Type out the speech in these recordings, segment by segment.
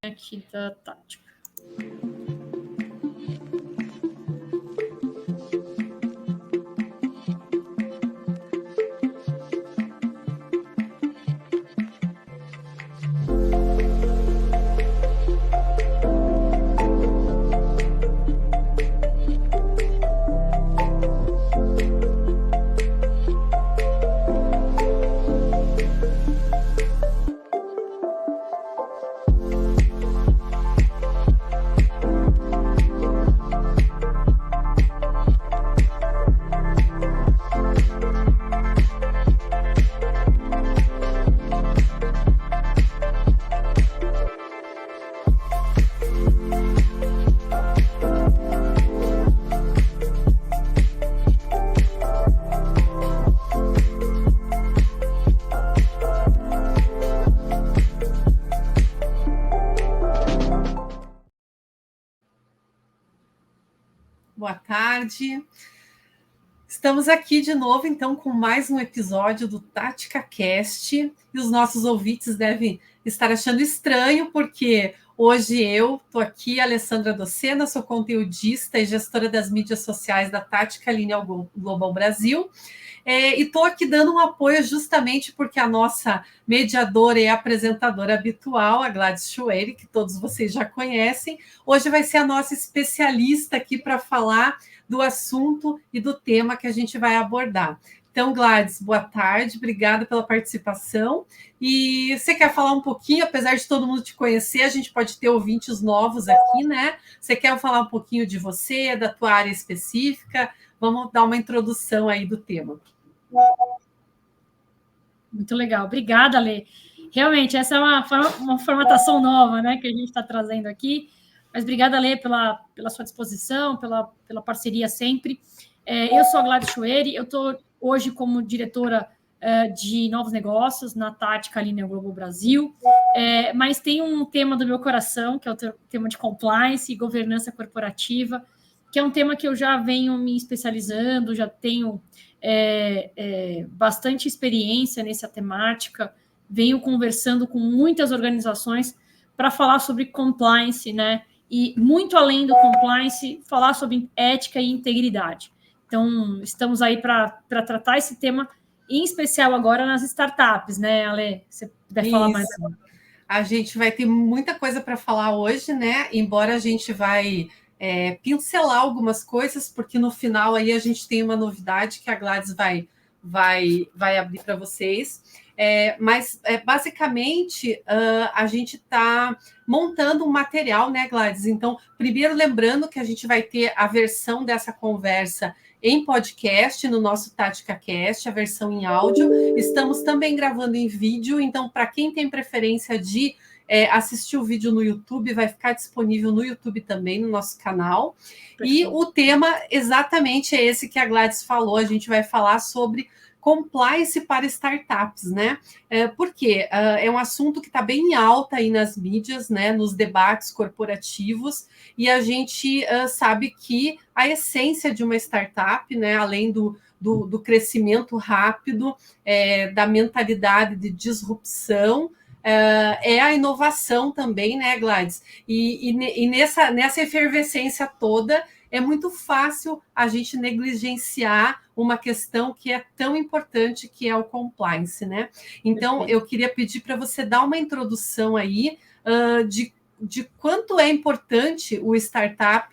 aqui da Tática. Boa tarde. Estamos aqui de novo, então, com mais um episódio do Tática Cast. E os nossos ouvintes devem estar achando estranho, porque hoje eu estou aqui, Alessandra Docena, sou conteudista e gestora das mídias sociais da Tática Linear Global Brasil. E estou aqui dando um apoio justamente porque a nossa mediadora e apresentadora habitual, a Gladys Schueri, que todos vocês já conhecem, hoje vai ser a nossa especialista aqui para falar do assunto e do tema que a gente vai abordar. Então, Gladys, boa tarde, obrigada pela participação. E você quer falar um pouquinho, apesar de todo mundo te conhecer, a gente pode ter ouvintes novos aqui, né? Você quer falar um pouquinho de você, da tua área específica? Vamos dar uma introdução aí do tema. Muito legal, obrigada, Lê. Realmente, essa é uma formatação nova, né, que a gente está trazendo aqui, mas obrigada, Lê, pela sua disposição, pela parceria sempre. Eu sou a Gladys Schueri, eu estou hoje como diretora de novos negócios na Tática Linear Global Brasil, mas tem um tema do meu coração, que é o tema de compliance e governança corporativa, que é um tema que eu já venho me especializando, já tenho bastante experiência nessa temática, venho conversando com muitas organizações para falar sobre compliance, né? E muito além do compliance, falar sobre ética e integridade. Então, estamos aí para tratar esse tema, em especial agora nas startups, né, Ale? Você vai falar mais agora. A gente vai ter muita coisa para falar hoje, né? Embora a gente vai pincelar algumas coisas, porque no final aí a gente tem uma novidade que a Gladys vai abrir para vocês. Mas basicamente a gente está montando um material, né, Gladys? Então, primeiro lembrando que a gente vai ter a versão dessa conversa em podcast no nosso Tática Cast, a versão em áudio. Estamos também gravando em vídeo, então, para quem tem preferência de assistir o vídeo no YouTube, vai ficar disponível no YouTube também, no nosso canal. Perfeito. E o tema exatamente é esse que a Gladys falou, a gente vai falar sobre compliance para startups, né? Porque é um assunto que está bem alta aí nas mídias, né? Nos debates corporativos, e a gente sabe que a essência de uma startup, né? Além do crescimento rápido, da mentalidade de disrupção, é a inovação também, né, Gladys? E nessa efervescência toda, é muito fácil a gente negligenciar uma questão que é tão importante, que é o compliance, né? Então, eu queria pedir para você dar uma introdução aí de quanto é importante o startup,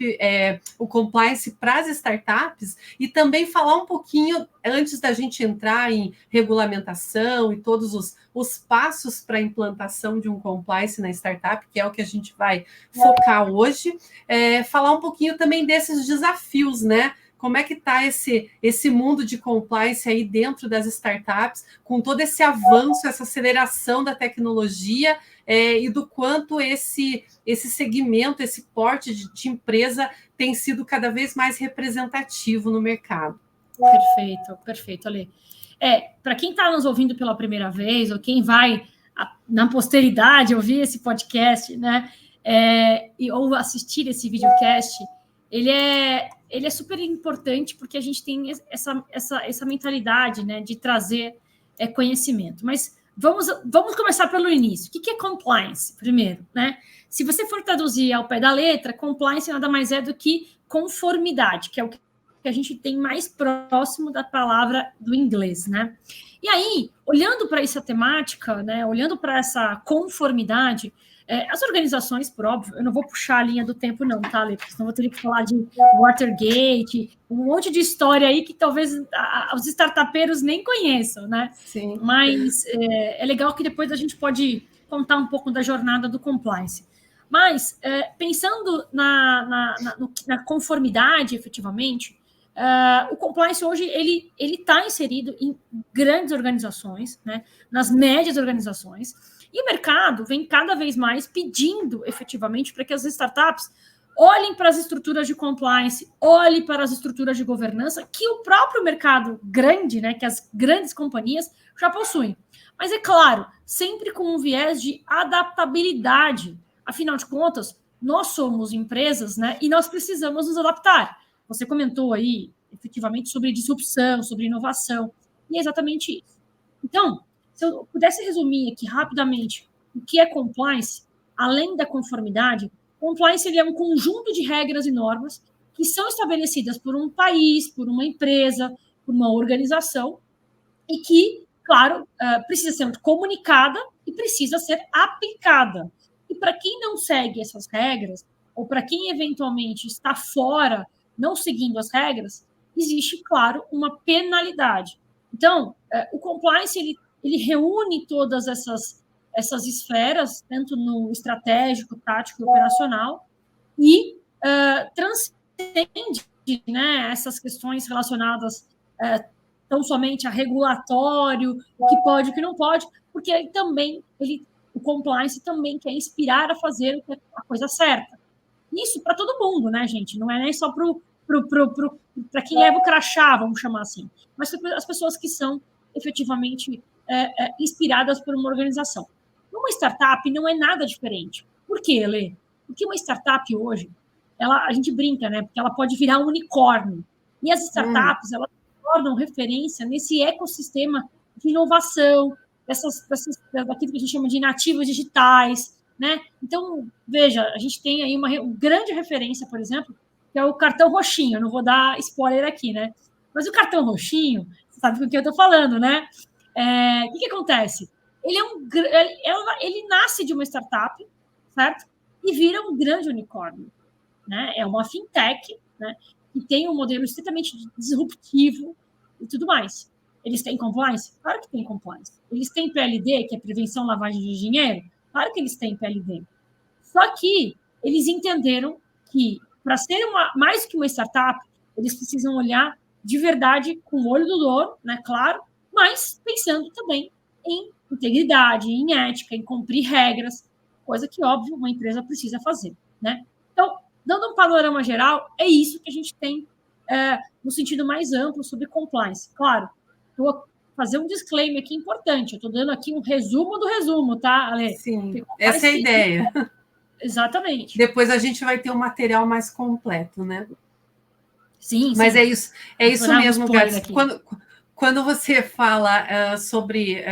o compliance para as startups, e também falar um pouquinho, antes da gente entrar em regulamentação e todos os passos para a implantação de um compliance na startup, que é o que a gente vai focar hoje, falar um pouquinho também desses desafios, né? Como é que está esse mundo de compliance aí dentro das startups, com todo esse avanço, essa aceleração da tecnologia, e do quanto esse segmento, esse porte de empresa tem sido cada vez mais representativo no mercado. Perfeito, Ale. Para quem está nos ouvindo pela primeira vez, ou quem vai na posteridade ouvir esse podcast, né, ou assistir esse videocast, ele é super importante porque a gente tem essa mentalidade, né, de trazer conhecimento. Mas Vamos começar pelo início. O que é compliance, primeiro, né? Se você for traduzir ao pé da letra, compliance nada mais é do que conformidade, que é o que a gente tem mais próximo da palavra do inglês, né? E aí, olhando para essa temática, né, olhando para essa conformidade, as organizações, por óbvio, eu não vou puxar a linha do tempo não, tá, Lê? Porque senão eu vou ter que falar de Watergate, um monte de história aí que talvez os startupeiros nem conheçam, né? Sim. Mas é legal que depois a gente pode contar um pouco da jornada do compliance. Mas, pensando na conformidade, efetivamente, o compliance hoje ele está inserido em grandes organizações, né, nas médias organizações, e o mercado vem cada vez mais pedindo efetivamente para que as startups olhem para as estruturas de compliance, olhem para as estruturas de governança que o próprio mercado grande, né, que as grandes companhias já possuem. Mas é claro, sempre com um viés de adaptabilidade. Afinal de contas, nós somos empresas, né, e nós precisamos nos adaptar. Você comentou aí, efetivamente, sobre disrupção, sobre inovação, e é exatamente isso. Então, se eu pudesse resumir aqui rapidamente o que é compliance, além da conformidade, compliance ele é um conjunto de regras e normas que são estabelecidas por um país, por uma empresa, por uma organização, e que, claro, precisa ser comunicada e precisa ser aplicada. E para quem não segue essas regras, ou para quem eventualmente está fora, não seguindo as regras, existe, claro, uma penalidade. Então, o compliance, ele reúne todas essas esferas, tanto no estratégico, tático e operacional, e transcende, né, essas questões relacionadas tão somente a regulatório, o que pode e o que não pode, porque ele também, o compliance também quer inspirar a fazer a coisa certa. Isso para todo mundo, né, gente? Não é nem só para quem leva o crachá, vamos chamar assim, mas para as pessoas que são efetivamente inspiradas por uma organização. Uma startup não é nada diferente. Por quê, Lê? Porque uma startup hoje, a gente brinca, né? Porque ela pode virar um unicórnio. E as startups, elas tornam referência nesse ecossistema de inovação, daquilo que a gente chama de nativos digitais, né? Então, veja, a gente tem aí uma grande referência, por exemplo, que é o cartão roxinho. Eu não vou dar spoiler aqui, né? Mas o cartão roxinho, você sabe do que eu estou falando, né? O que acontece? Ele nasce de uma startup, certo? E vira um grande unicórnio, né? É uma fintech, né? Que tem um modelo extremamente disruptivo e tudo mais. Eles têm compliance? Claro que tem compliance. Eles têm PLD, que é prevenção lavagem de dinheiro? Claro que eles têm PLD. Só que eles entenderam que, para ser mais que uma startup, eles precisam olhar de verdade com o olho do louro, né? Claro, mas pensando também em integridade, em ética, em cumprir regras, coisa que, óbvio, uma empresa precisa fazer, né? Então, dando um panorama geral, é isso que a gente tem no sentido mais amplo sobre compliance. Claro, vou fazer um disclaimer aqui importante, eu estou dando aqui um resumo do resumo, tá, Ale? Sim, essa é a ideia. Exatamente. Depois a gente vai ter um material mais completo, né? Sim, mas sim. É isso mesmo, Gats. Quando você fala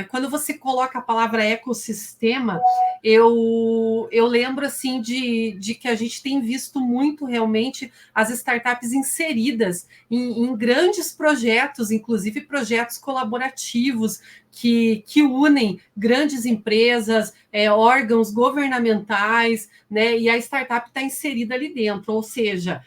quando você coloca a palavra ecossistema, eu lembro assim de que a gente tem visto muito realmente as startups inseridas em grandes projetos, inclusive projetos colaborativos que unem grandes empresas, órgãos governamentais, né? E a startup está inserida ali dentro, ou seja,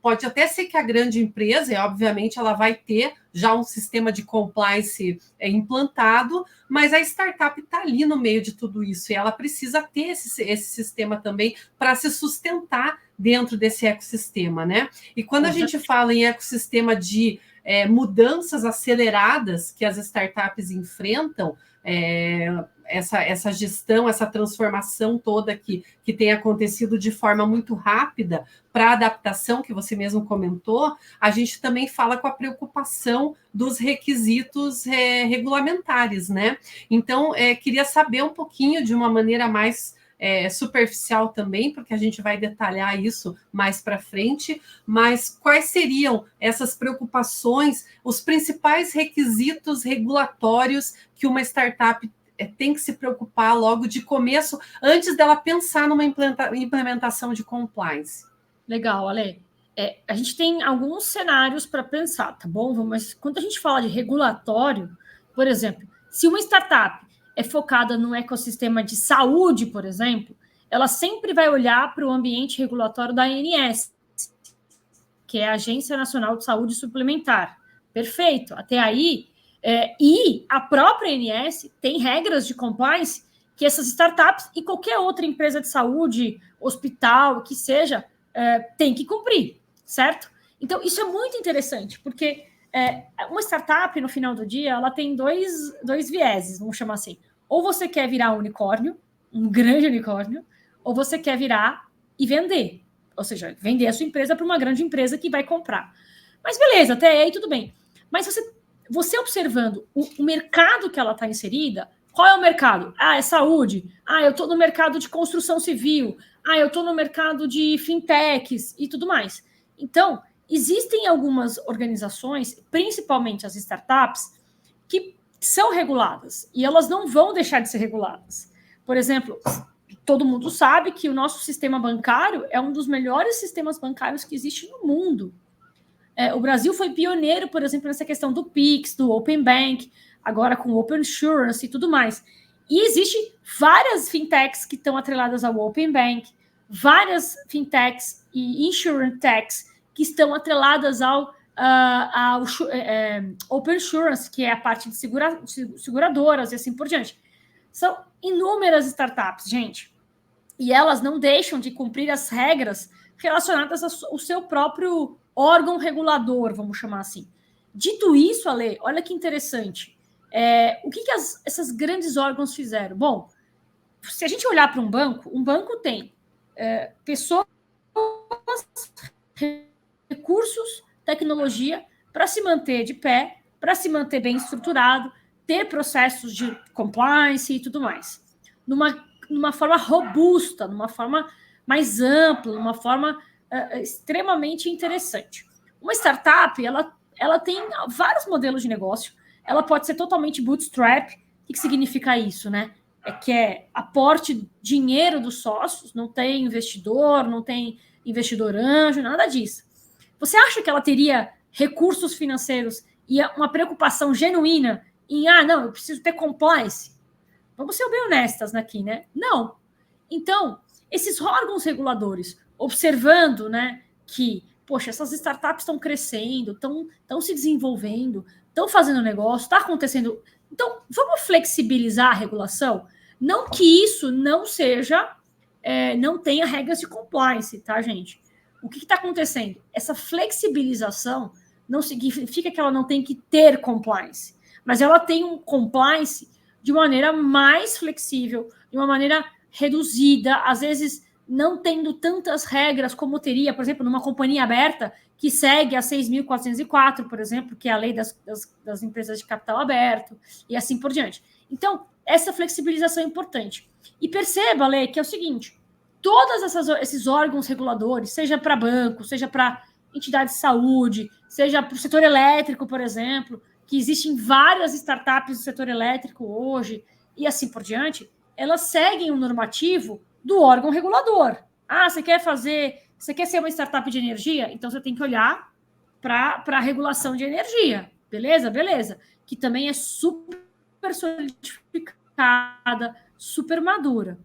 pode até ser que a grande empresa, obviamente, ela vai ter já um sistema de compliance implantado, mas a startup está ali no meio de tudo isso e ela precisa ter esse sistema também para se sustentar dentro desse ecossistema, né? E quando a gente fala em ecossistema de mudanças aceleradas que as startups enfrentam, essa gestão, essa transformação toda que tem acontecido de forma muito rápida para a adaptação que você mesmo comentou, a gente também fala com a preocupação dos requisitos regulamentares, né? Então, queria saber um pouquinho de uma maneira mais superficial também, porque a gente vai detalhar isso mais para frente, mas quais seriam essas preocupações, os principais requisitos regulatórios que uma startup tem que se preocupar logo de começo, antes dela pensar numa implementação de compliance? Legal, Ale. A gente tem alguns cenários para pensar, tá bom? Mas quando a gente fala de regulatório, por exemplo, se uma startup é focada no ecossistema de saúde, por exemplo, ela sempre vai olhar para o ambiente regulatório da ANS, que é a Agência Nacional de Saúde Suplementar. Perfeito. Até aí, e a própria ANS tem regras de compliance que essas startups e qualquer outra empresa de saúde, hospital, que seja, tem que cumprir, certo? Então, isso é muito interessante, porque uma startup, no final do dia, ela tem dois vieses, vamos chamar assim. Ou você quer virar um unicórnio, um grande unicórnio, ou você quer virar e vender. Ou seja, vender a sua empresa para uma grande empresa que vai comprar. Mas beleza, até aí tudo bem. Mas você observando o mercado que ela está inserida, qual é o mercado? É saúde. Eu estou no mercado de construção civil. Eu estou no mercado de fintechs e tudo mais. Então, existem algumas organizações, principalmente as startups, que são reguladas e elas não vão deixar de ser reguladas. Por exemplo, todo mundo sabe que o nosso sistema bancário é um dos melhores sistemas bancários que existe no mundo. O Brasil foi pioneiro, por exemplo, nessa questão do Pix, do Open Bank, agora com o Open Insurance e tudo mais. E existem várias fintechs que estão atreladas ao Open Bank, várias fintechs e insurtechs que estão atreladas ao Open Insurance, que é a parte de seguradoras e assim por diante. São inúmeras startups, gente. E elas não deixam de cumprir as regras relacionadas ao seu próprio órgão regulador, vamos chamar assim. Dito isso, Ale, olha que interessante. O que esses grandes órgãos fizeram? Bom, se a gente olhar para um banco tem pessoas, recursos, tecnologia para se manter de pé, para se manter bem estruturado, ter processos de compliance e tudo mais. Numa forma robusta, numa forma mais ampla, numa forma extremamente interessante. Uma startup, ela tem vários modelos de negócio, ela pode ser totalmente bootstrap. O que significa isso, né? Que é aporte dinheiro dos sócios, não tem investidor, não tem investidor anjo, nada disso. Você acha que ela teria recursos financeiros e uma preocupação genuína em, não, eu preciso ter compliance? Vamos ser bem honestas aqui, né? Não. Então, esses órgãos reguladores, observando, né, que, poxa, essas startups estão crescendo, estão se desenvolvendo, estão fazendo negócio, está acontecendo. Então, vamos flexibilizar a regulação? Não que isso não seja, não tenha regras de compliance, tá, gente? O que está acontecendo? Essa flexibilização não significa que ela não tem que ter compliance, mas ela tem um compliance de maneira mais flexível, de uma maneira reduzida, às vezes não tendo tantas regras como teria, por exemplo, numa companhia aberta que segue a 6.404, por exemplo, que é a lei das empresas de capital aberto, e assim por diante. Então, essa flexibilização é importante. E perceba, Lê, que é o seguinte, todos esses órgãos reguladores, seja para banco, seja para entidade de saúde, seja para o setor elétrico, por exemplo, que existem várias startups do setor elétrico hoje, e assim por diante, elas seguem um normativo do órgão regulador. Você quer ser uma startup de energia? Então você tem que olhar para a regulação de energia. Beleza? Beleza. Que também é super solidificada, super madura.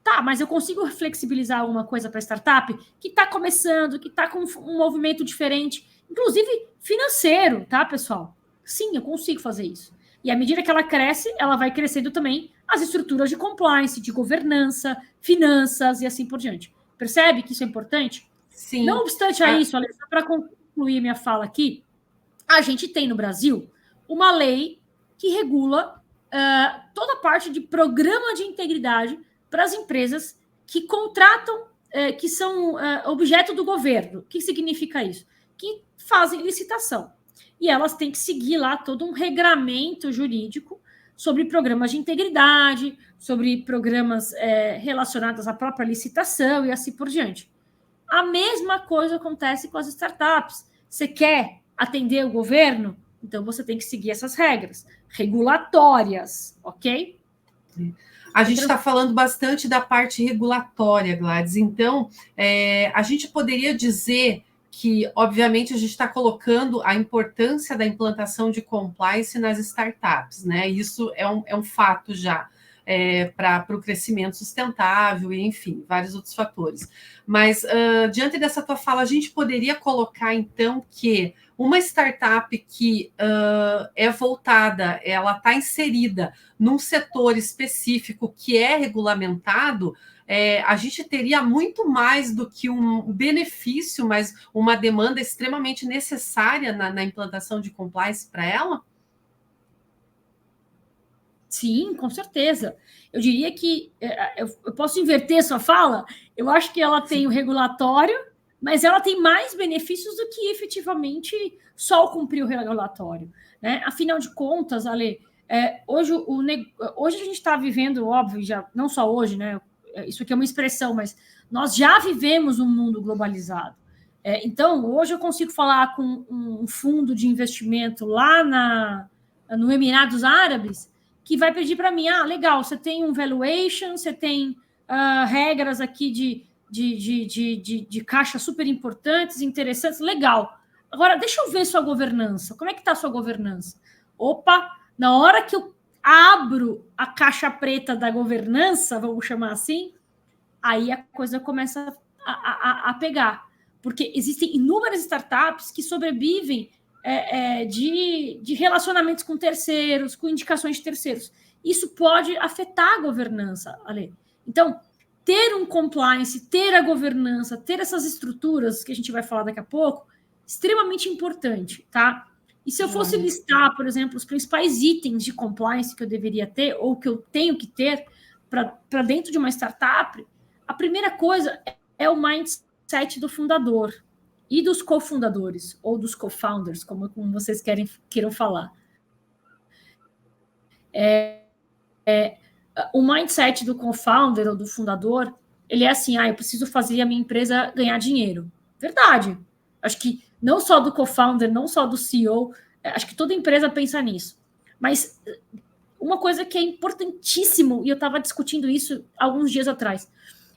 Tá, mas eu consigo flexibilizar alguma coisa para startup que está começando, que está com um movimento diferente, inclusive financeiro, tá, pessoal? Sim, eu consigo fazer isso. E à medida que ela cresce, ela vai crescendo também as estruturas de compliance, de governança, finanças e assim por diante. Percebe que isso é importante? Sim. Não obstante a isso, Alessandra, para concluir minha fala aqui, a gente tem no Brasil uma lei que regula toda a parte de programa de integridade para as empresas que contratam, que são objeto do governo. O que significa isso? Que fazem licitação. E elas têm que seguir lá todo um regramento jurídico sobre programas de integridade, sobre programas relacionados à própria licitação e assim por diante. A mesma coisa acontece com as startups. Você quer atender o governo? Então você tem que seguir essas regras regulatórias, ok? A gente está falando bastante da parte regulatória, Gladys. Então, a gente poderia dizer que, obviamente, a gente está colocando a importância da implantação de compliance nas startups, né? Isso é um fato já para o crescimento sustentável e, enfim, vários outros fatores. Mas, diante dessa tua fala, a gente poderia colocar, então, que uma startup que é voltada, ela está inserida num setor específico que é regulamentado, a gente teria muito mais do que um benefício, mas uma demanda extremamente necessária na implantação de compliance para ela? Sim, com certeza. Eu diria que eu posso inverter sua fala. Eu acho que ela tem o regulatório, mas ela tem mais benefícios do que efetivamente só cumprir o regulatório, né? Afinal de contas, Ale, hoje a gente está vivendo, óbvio, já não só hoje, né? Isso aqui é uma expressão, mas nós já vivemos um mundo globalizado. Então, hoje eu consigo falar com um fundo de investimento lá no Emirados Árabes que vai pedir para mim, legal, você tem um valuation, você tem regras aqui de caixa super importantes, interessantes, legal. Agora, deixa eu ver sua governança. Como é que está a sua governança? Opa, na hora que eu abro a caixa preta da governança, vamos chamar assim, aí a coisa começa a pegar. Porque existem inúmeras startups que sobrevivem de relacionamentos com terceiros, com indicações de terceiros. Isso pode afetar a governança, Ale. Então, ter um compliance, ter a governança, ter essas estruturas que a gente vai falar daqui a pouco, extremamente importante, tá? E se eu fosse listar, por exemplo, os principais itens de compliance que eu deveria ter, ou que eu tenho que ter para dentro de uma startup, a primeira coisa é o mindset do fundador e dos cofundadores, ou dos co-founders, como vocês queiram falar. O mindset do co-founder ou do fundador, ele é assim, eu preciso fazer a minha empresa ganhar dinheiro. Verdade. Acho que não só do co-founder, não só do CEO, acho que toda empresa pensa nisso. Mas uma coisa que é importantíssimo, e eu estava discutindo isso alguns dias atrás,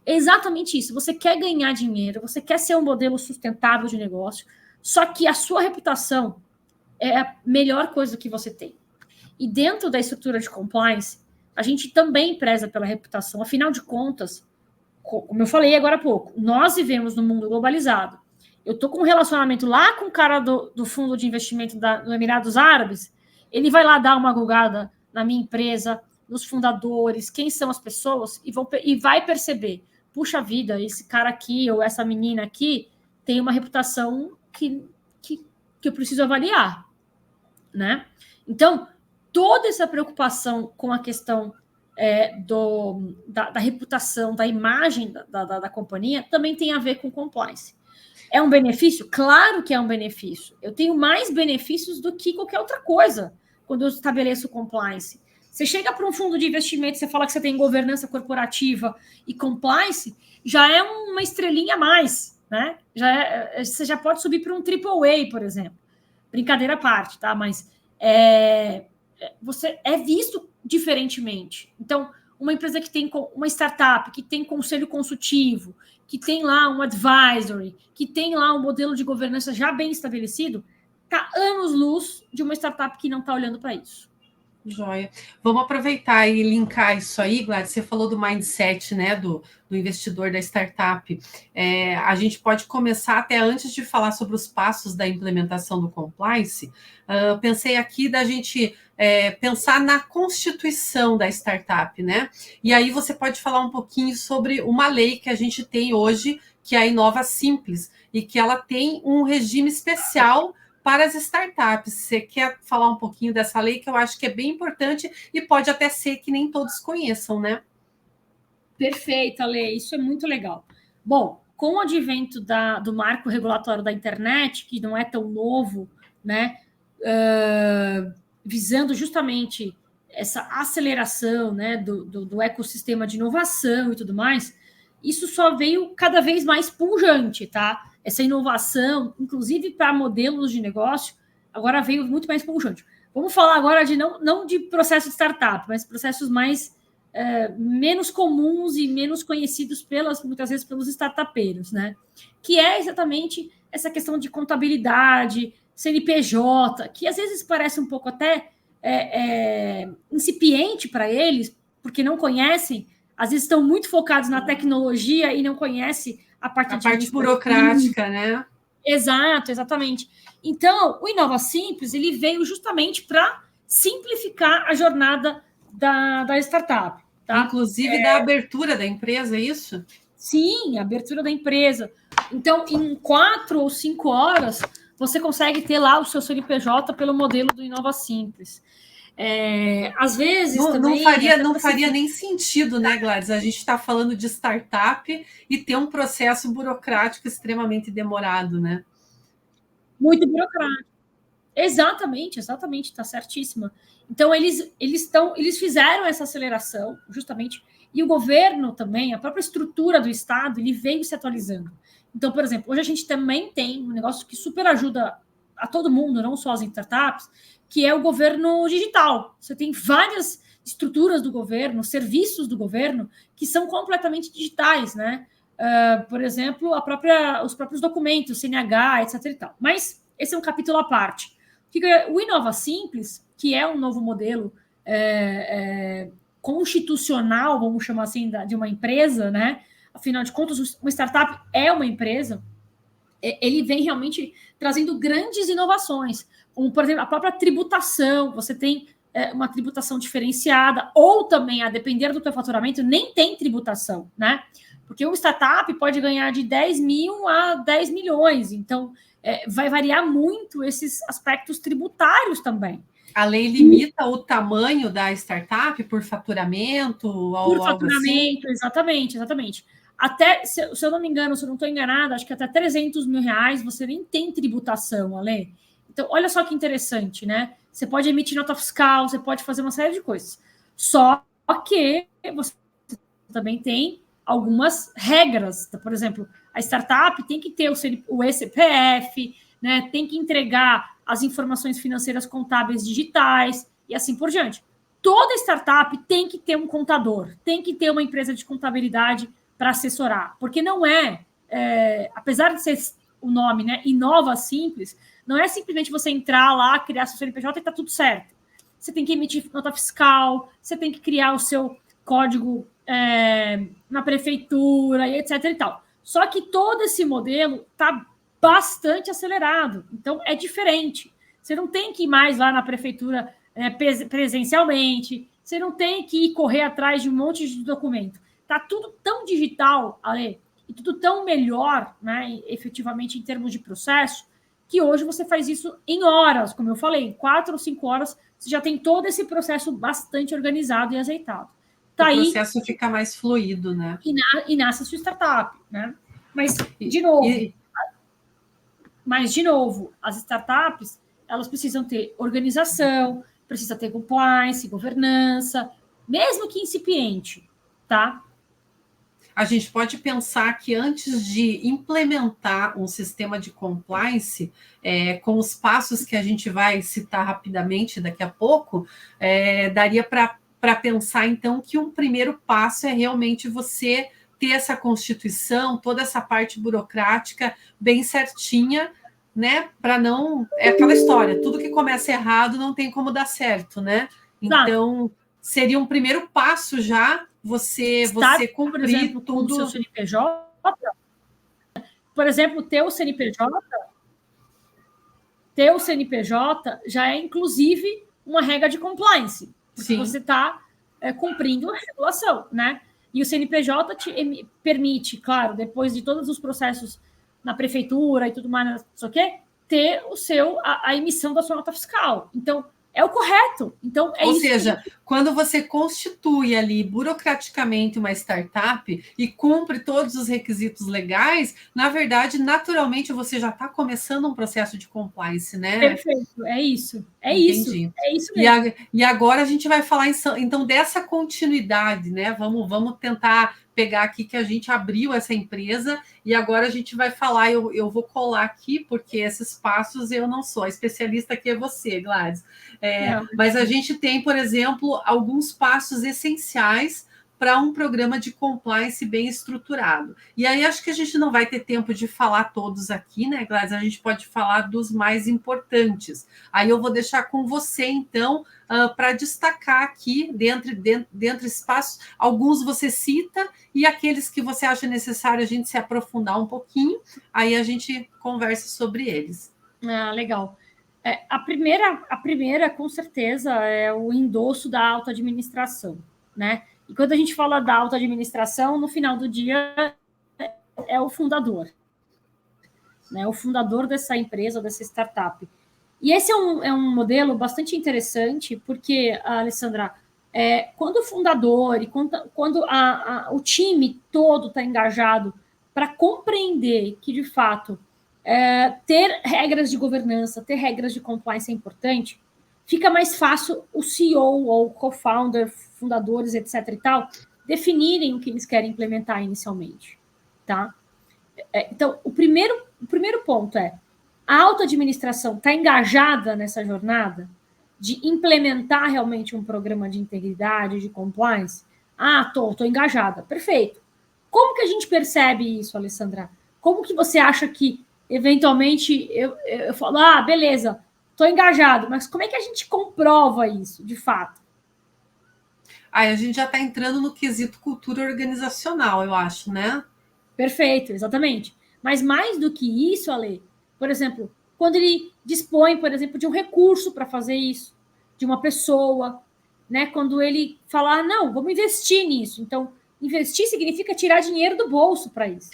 é exatamente isso. Você quer ganhar dinheiro, você quer ser um modelo sustentável de negócio, só que a sua reputação é a melhor coisa que você tem. E dentro da estrutura de compliance, a gente também preza pela reputação. Afinal de contas, como eu falei agora há pouco, nós vivemos num mundo globalizado. Eu estou com um relacionamento lá com o cara do fundo de investimento do Emirados Árabes, ele vai lá dar uma gulgada na minha empresa, nos fundadores, quem são as pessoas, e vai perceber, puxa vida, esse cara aqui ou essa menina aqui tem uma reputação que eu preciso avaliar, né? Então, toda essa preocupação com a questão da reputação, da imagem da companhia, também tem a ver com compliance. É um benefício? Claro que é um benefício. Eu tenho mais benefícios do que qualquer outra coisa quando eu estabeleço compliance. Você chega para um fundo de investimento, você fala que você tem governança corporativa e compliance, já é uma estrelinha a mais, né? Você já pode subir para um AAA, por exemplo. Brincadeira à parte, tá? Mas você é visto diferentemente. Então, uma empresa que tem uma startup, que tem conselho consultivo, que tem lá um advisory, que tem lá um modelo de governança já bem estabelecido, está anos-luz de uma startup que não está olhando para isso. Joia. Vamos aproveitar e linkar isso aí, Gladys. Você falou do mindset, né, do investidor da startup. A gente pode começar até antes de falar sobre os passos da implementação do compliance. Pensei aqui da gente pensar na constituição da startup, né? E aí você pode falar um pouquinho sobre uma lei que a gente tem hoje, que é a Inova Simples, e que ela tem um regime especial para as startups. Você quer falar um pouquinho dessa lei, que eu acho que é bem importante e pode até ser que nem todos conheçam, né? Perfeito, Ale, isso é muito legal. Bom, com o advento do marco regulatório da internet, que não é tão novo, né, visando justamente essa aceleração, né, do ecossistema de inovação e tudo mais, isso só veio cada vez mais pujante, tá? Essa inovação, inclusive para modelos de negócio, agora veio muito mais pujante. Vamos falar agora de não de processo de startup, mas processos mais menos comuns e menos conhecidos muitas vezes pelos startupeiros, né? Que é exatamente essa questão de contabilidade, CNPJ, que às vezes parece um pouco até incipiente para eles, porque não conhecem, às vezes estão muito focados na tecnologia e não conhecem a parte burocrática, né? Exato, exatamente. Então, o Inova Simples, ele veio justamente para simplificar a jornada da startup. Tá? Inclusive da abertura da empresa, é isso? Sim, a abertura da empresa. Então, em 4 ou 5 horas, você consegue ter lá o seu CNPJ pelo modelo do Inova Simples. Às vezes não faria nem sentido, né, Gladys? A gente está falando de startup e ter um processo burocrático extremamente demorado, né? Muito burocrático. Exatamente, está certíssima. Então, eles fizeram essa aceleração, justamente, e o governo também, a própria estrutura do Estado, ele veio se atualizando. Então, por exemplo, hoje a gente também tem um negócio que super ajuda a todo mundo, não só as startups, que é o governo digital. Você tem várias estruturas do governo, serviços do governo, que são completamente digitais, né? Por exemplo, os próprios documentos, CNH, etc. e tal. Mas esse é um capítulo à parte. O Inova Simples, que é um novo modelo constitucional, vamos chamar assim, de uma empresa, né? Afinal de contas, uma startup é uma empresa. Ele vem realmente trazendo grandes inovações, como, por exemplo, a própria tributação. Você tem uma tributação diferenciada, ou também, a depender do teu faturamento, nem tem tributação, né? Porque uma startup pode ganhar de 10 mil a 10 milhões. Então, vai variar muito esses aspectos tributários também. A lei limita o tamanho da startup por faturamento? Por faturamento, assim? Exatamente. Até, se eu não me engano, se eu não estou enganada, acho que até 300 mil reais você nem tem tributação, Ale. Então, olha só que interessante, né? Você pode emitir nota fiscal, você pode fazer uma série de coisas. Só que você também tem algumas regras. Por exemplo, a startup tem que ter o ECPF, né? Tem que entregar as informações financeiras contábeis digitais e assim por diante. Toda startup tem que ter um contador, tem que ter uma empresa de contabilidade para assessorar, porque não apesar de ser o nome, né, Inova Simples, não é simplesmente você entrar lá, criar seu CNPJ e está tudo certo. Você tem que emitir nota fiscal, você tem que criar o seu código na prefeitura, e etc. e tal. Só que todo esse modelo está bastante acelerado, então é diferente. Você não tem que ir mais lá na prefeitura presencialmente, você não tem que ir correr atrás de um monte de documento. Está tudo tão digital, Ale, e tudo tão melhor, né, efetivamente, em termos de processo, que hoje você faz isso em horas, como eu falei, em 4 ou 5 horas, você já tem todo esse processo bastante organizado e azeitado. O processo fica mais fluido, né? E nasce a sua startup, né? Mas, de novo, as startups, elas precisam ter organização, precisa ter compliance, governança, mesmo que incipiente, tá? A gente pode pensar que antes de implementar um sistema de compliance, com os passos que a gente vai citar rapidamente daqui a pouco, daria para pensar, então, que um primeiro passo é realmente você ter essa constituição, toda essa parte burocrática bem certinha, né? Para não... É aquela história, tudo que começa errado não tem como dar certo, né? Então, seria um primeiro passo já você cumprir, por exemplo, tudo. Com o seu CNPJ. Por exemplo, ter o CNPJ já é, inclusive, uma regra de compliance. Porque você está cumprindo a regulação, né? E o CNPJ te permite, claro, depois de todos os processos na prefeitura e tudo mais, não sei o quê, ter a emissão da sua nota fiscal. Então, é o correto. Então, Ou seja, quando você constitui ali burocraticamente uma startup e cumpre todos os requisitos legais, na verdade, naturalmente, você já está começando um processo de compliance, né? Perfeito, é isso. Entendi. É isso mesmo. E agora a gente vai falar, então, dessa continuidade, né? Vamos tentar pegar aqui que a gente abriu essa empresa e agora a gente vai falar, eu vou colar aqui, porque esses passos eu não sou, a especialista aqui é você, Gladys. Mas a gente tem, por exemplo, alguns passos essenciais para um programa de compliance bem estruturado. E aí acho que a gente não vai ter tempo de falar todos aqui, né, Gladys? A gente pode falar dos mais importantes. Aí eu vou deixar com você, então, para destacar aqui, dentro espaços, alguns você cita e aqueles que você acha necessário a gente se aprofundar um pouquinho, aí a gente conversa sobre eles. Legal. A primeira, com certeza, é o endosso da alta administração, né? E quando a gente fala da alta administração, no final do dia é o fundador, né? O fundador dessa empresa, dessa startup. E esse é um modelo bastante interessante, porque, Alessandra, quando o fundador e quando o time todo está engajado para compreender que, de fato, ter regras de governança, ter regras de compliance é importante, fica mais fácil o CEO ou o co-founder, fundadores, etc. e tal, definirem o que eles querem implementar inicialmente, tá? Então, o primeiro ponto é a alta administração está engajada nessa jornada de implementar realmente um programa de integridade, de compliance? Estou engajada. Perfeito. Como que a gente percebe isso, Alessandra? Como que você acha que, eventualmente, eu falo, beleza, estou engajado, mas como é que a gente comprova isso, de fato? Aí a gente já está entrando no quesito cultura organizacional, eu acho, né? Perfeito, exatamente. Mas mais do que isso, Ale, por exemplo, quando ele dispõe, por exemplo, de um recurso para fazer isso, de uma pessoa, né? Quando ele fala, não, vamos investir nisso. Então, investir significa tirar dinheiro do bolso para isso.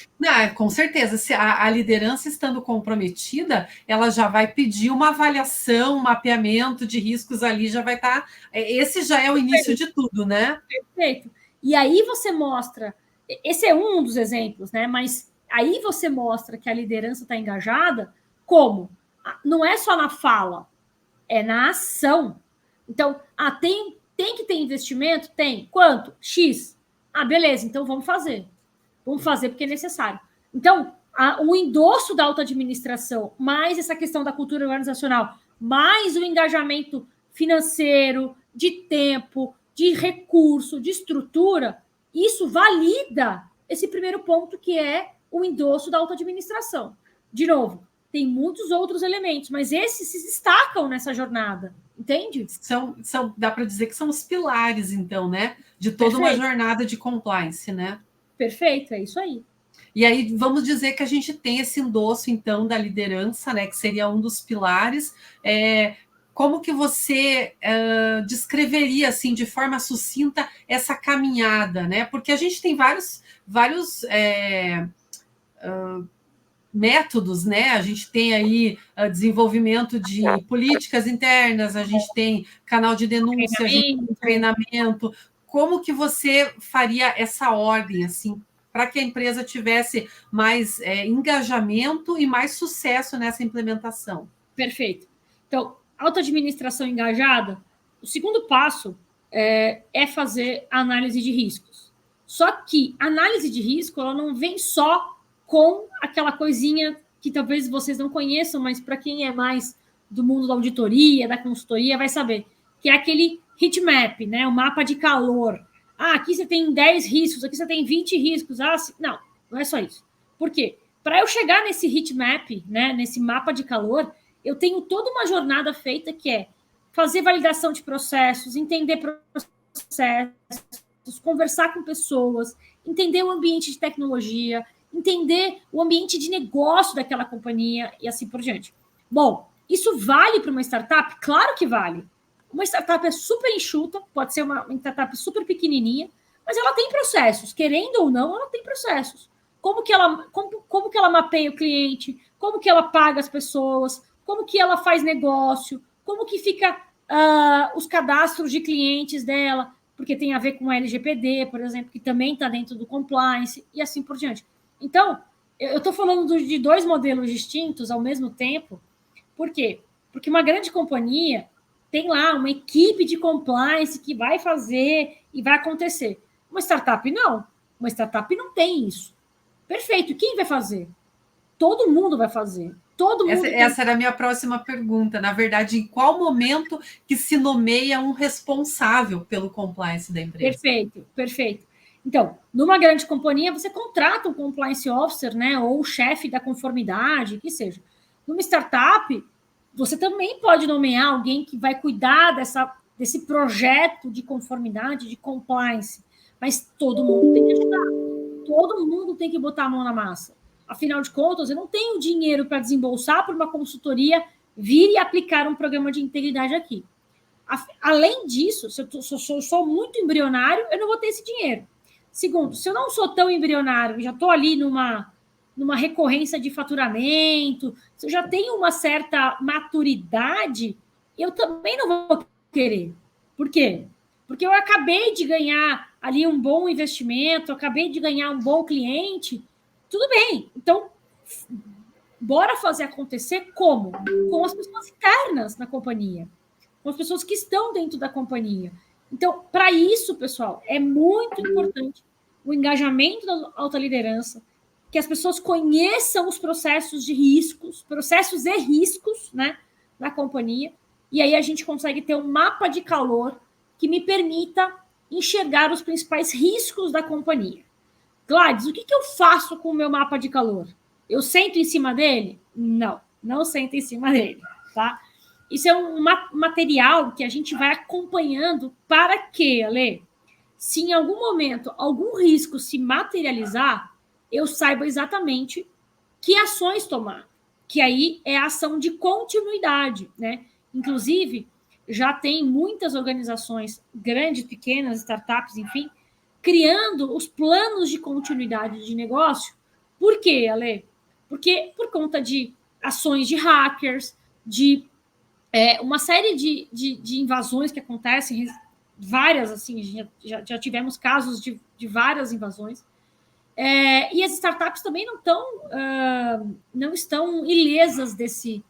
Com certeza. Se a liderança estando comprometida, ela já vai pedir uma avaliação, um mapeamento de riscos ali, já vai estar. Esse já é o início de tudo, né? Perfeito. E aí você mostra. Esse é um dos exemplos, né? Mas aí você mostra que a liderança está engajada, como? Não é só na fala, é na ação. Então, tem que ter investimento? Tem. Quanto? X. Beleza, então vamos fazer. Vamos fazer porque é necessário. Então, o endosso da alta administração, mais essa questão da cultura organizacional, mais o engajamento financeiro, de tempo, de recurso, de estrutura, isso valida esse primeiro ponto que é o endosso da alta administração. De novo, tem muitos outros elementos, mas esses se destacam nessa jornada, entende? Dá para dizer que são os pilares, então, né? De toda uma jornada de compliance, né? Perfeito, é isso aí. E aí vamos dizer que a gente tem esse endosso, então, da liderança, né? Que seria um dos pilares. Como que você descreveria, assim, de forma sucinta, essa caminhada, né? Porque a gente tem vários métodos, né? A gente tem aí desenvolvimento de políticas internas, a gente tem canal de denúncia, a gente tem treinamento. Como que você faria essa ordem, assim, para que a empresa tivesse mais engajamento e mais sucesso nessa implementação? Perfeito. Então, alta administração engajada, o segundo passo é fazer análise de riscos. Só que a análise de risco ela não vem só com aquela coisinha que talvez vocês não conheçam, mas para quem é mais do mundo da auditoria, da consultoria, vai saber, que é aquele heat map, né? O mapa de calor. Aqui você tem 10 riscos, aqui você tem 20 riscos. Não é só isso. Por quê? Para eu chegar nesse heat map, né, nesse mapa de calor, eu tenho toda uma jornada feita que é fazer validação de processos, entender processos, conversar com pessoas, entender o ambiente de tecnologia, entender o ambiente de negócio daquela companhia e assim por diante. Bom, isso vale para uma startup? Claro que vale. Uma startup é super enxuta, pode ser uma startup super pequenininha, mas ela tem processos. Querendo ou não, ela tem processos. Como que ela mapeia o cliente? Como que ela paga as pessoas? Como que ela faz negócio? Como que fica os cadastros de clientes dela, porque tem a ver com a LGPD, por exemplo, que também está dentro do compliance, e assim por diante. Então, eu estou falando de 2 modelos distintos ao mesmo tempo. Por quê? Porque uma grande companhia tem lá uma equipe de compliance que vai fazer e vai acontecer. Uma startup não. Uma startup não tem isso. Perfeito. E quem vai fazer? Todo mundo vai fazer. Todo mundo essa era a minha próxima pergunta. Na verdade, em qual momento que se nomeia um responsável pelo compliance da empresa? Perfeito, perfeito. Então, numa grande companhia, você contrata um compliance officer, né, ou o chefe da conformidade, que seja. Numa startup, você também pode nomear alguém que vai cuidar desse projeto de conformidade, de compliance, mas todo mundo tem que ajudar, todo mundo tem que botar a mão na massa. Afinal de contas, eu não tenho dinheiro para desembolsar para uma consultoria vir e aplicar um programa de integridade aqui. Além disso, se eu sou muito embrionário, eu não vou ter esse dinheiro. Segundo, se eu não sou tão embrionário, já estou ali numa recorrência de faturamento, se eu já tenho uma certa maturidade, eu também não vou querer. Por quê? Porque eu acabei de ganhar ali um bom investimento, acabei de ganhar um bom cliente, tudo bem. Então, bora fazer acontecer como? Com as pessoas internas na companhia, com as pessoas que estão dentro da companhia. Então, para isso, pessoal, é muito importante o engajamento da alta liderança, que as pessoas conheçam os processos e riscos, né, da companhia, e aí a gente consegue ter um mapa de calor que me permita enxergar os principais riscos da companhia. Gladys, o que eu faço com o meu mapa de calor? Eu sento em cima dele? Não, não sento em cima dele, tá? Isso é um material que a gente vai acompanhando para que, Ale, se em algum momento algum risco se materializar, eu saiba exatamente que ações tomar, que aí é a ação de continuidade, né? Inclusive, já tem muitas organizações, grandes, pequenas, startups, enfim, criando os planos de continuidade de negócio. Por quê, Ale? Porque por conta de ações de hackers, de uma série de invasões que acontecem, várias, assim, já tivemos casos de várias invasões, e as startups também não estão ilesas desse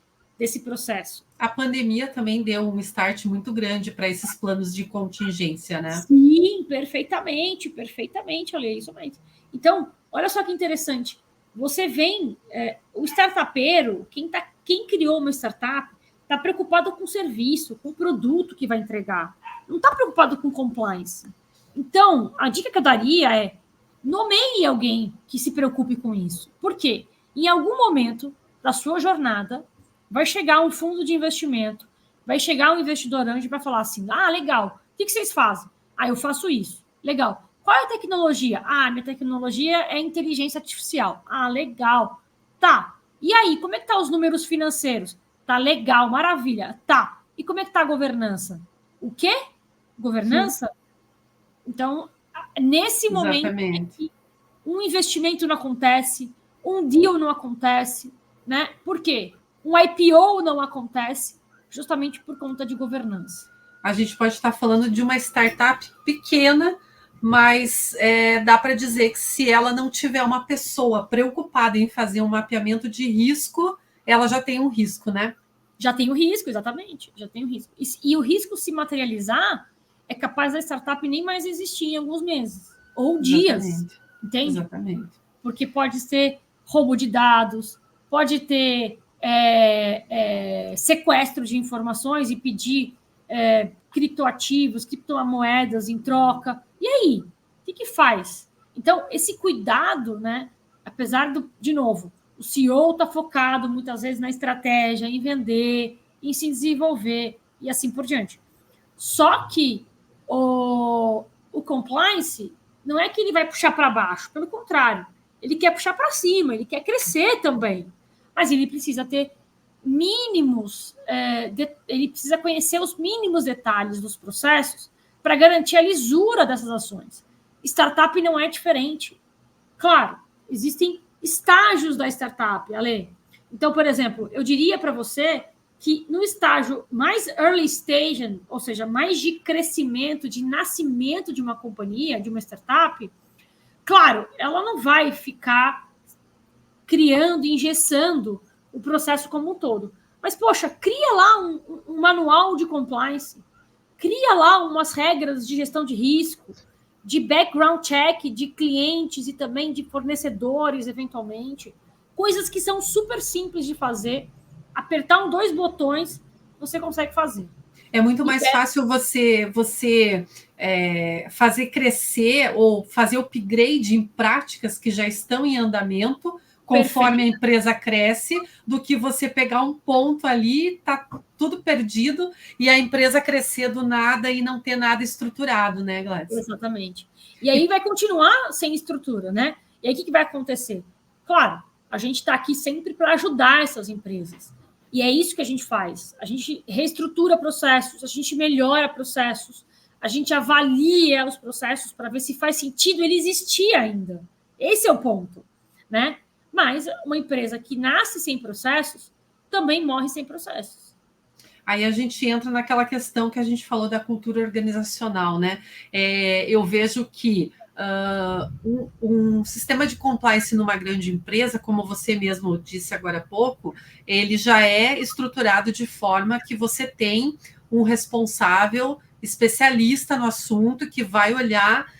processo. A pandemia também deu um start muito grande para esses planos de contingência, né? Sim, perfeitamente, olha isso mesmo. Então, olha só que interessante. Você vem, o startupeiro, quem criou uma startup, está preocupado com o serviço, com o produto que vai entregar. Não está preocupado com compliance. Então, a dica que eu daria é nomeie alguém que se preocupe com isso. Por quê? Em algum momento da sua jornada, vai chegar um fundo de investimento, vai chegar um investidor anjo e vai falar assim, legal, o que vocês fazem? Eu faço isso. Legal. Qual é a tecnologia? Minha tecnologia é inteligência artificial. Legal. Tá. E aí, como é que tá os números financeiros? Tá legal, maravilha. Tá. E como é que tá a governança? O quê? Governança? Sim. Então, nesse momento em que um investimento não acontece, um deal não acontece, né? Por quê? Um IPO não acontece justamente por conta de governança. A gente pode estar falando de uma startup pequena, mas dá para dizer que se ela não tiver uma pessoa preocupada em fazer um mapeamento de risco, ela já tem um risco, né? Já tem o risco, exatamente. Já tem o risco. E o risco se materializar é capaz da startup nem mais existir em alguns meses ou dias. Exatamente. Entende? Exatamente. Porque pode ser roubo de dados, pode ter sequestro de informações e pedir criptoativos, criptomoedas em troca. E aí? O que faz? Então, esse cuidado, né? Apesar de novo, o CEO está focado muitas vezes na estratégia, em vender, em se desenvolver e assim por diante. Só que o compliance não é que ele vai puxar para baixo, pelo contrário, ele quer puxar para cima, ele quer crescer também, mas ele precisa ter mínimos, ele precisa conhecer os mínimos detalhes dos processos para garantir a lisura dessas ações. Startup não é diferente. Claro, existem estágios da startup, Ale. Então, por exemplo, eu diria para você que no estágio mais early stage, ou seja, mais de crescimento, de nascimento de uma companhia, de uma startup, claro, ela não vai ficar criando, engessando o processo como um todo. Mas, poxa, cria lá um manual de compliance, cria lá umas regras de gestão de risco, de background check de clientes e também de fornecedores, eventualmente. Coisas que são super simples de fazer. Apertar dois botões, você consegue fazer. É muito mais fácil você fazer crescer ou fazer upgrade em práticas que já estão em andamento, conforme a empresa cresce, do que você pegar um ponto ali, tá tudo perdido, e a empresa crescer do nada e não ter nada estruturado, né, Gladys? Exatamente. E aí vai continuar sem estrutura, né? E aí o que vai acontecer? Claro, a gente está aqui sempre para ajudar essas empresas. E é isso que a gente faz. A gente reestrutura processos, a gente melhora processos, a gente avalia os processos para ver se faz sentido ele existir ainda. Esse é o ponto, né? Mas uma empresa que nasce sem processos também morre sem processos. Aí a gente entra naquela questão que a gente falou da cultura organizacional, né? Eu vejo que um sistema de compliance numa grande empresa, como você mesmo disse agora há pouco, ele já é estruturado de forma que você tem um responsável especialista no assunto que vai olhar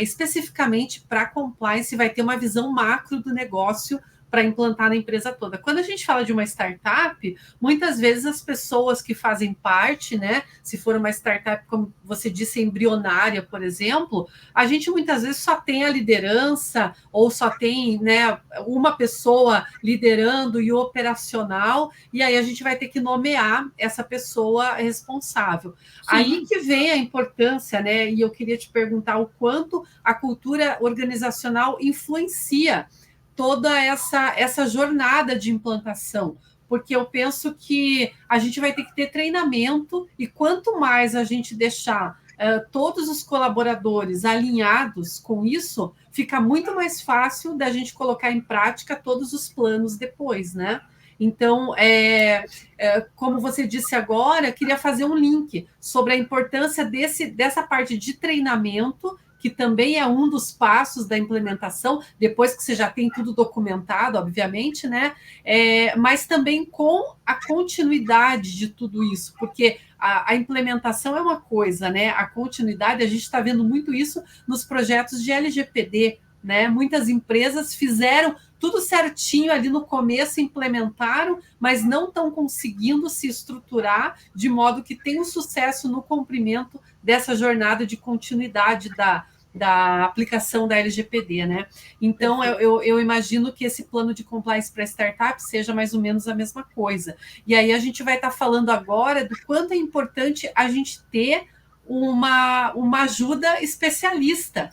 especificamente para compliance e vai ter uma visão macro do negócio para implantar na empresa toda. Quando a gente fala de uma startup, muitas vezes as pessoas que fazem parte, né, se for uma startup, como você disse, embrionária, por exemplo, a gente muitas vezes só tem a liderança ou só tem, né, uma pessoa liderando e operacional, e aí a gente vai ter que nomear essa pessoa responsável. Sim. Aí que vem a importância, né, e eu queria te perguntar o quanto a cultura organizacional influencia toda essa jornada de implantação, porque eu penso que a gente vai ter que ter treinamento, e quanto mais a gente deixar todos os colaboradores alinhados com isso, fica muito mais fácil da gente colocar em prática todos os planos depois, né? Então, como você disse agora, queria fazer um link sobre a importância dessa parte de treinamento, que também é um dos passos da implementação, depois que você já tem tudo documentado, obviamente, né? Mas também com a continuidade de tudo isso, porque a implementação é uma coisa, né? A continuidade, a gente está vendo muito isso nos projetos de LGPD, né? Muitas empresas fizeram tudo certinho ali no começo, implementaram, mas não estão conseguindo se estruturar de modo que tenha um sucesso no cumprimento dessa jornada de continuidade da aplicação da LGPD, né? Então, eu imagino que esse plano de compliance para startup seja mais ou menos a mesma coisa. E aí a gente vai estar falando agora do quanto é importante a gente ter uma ajuda especialista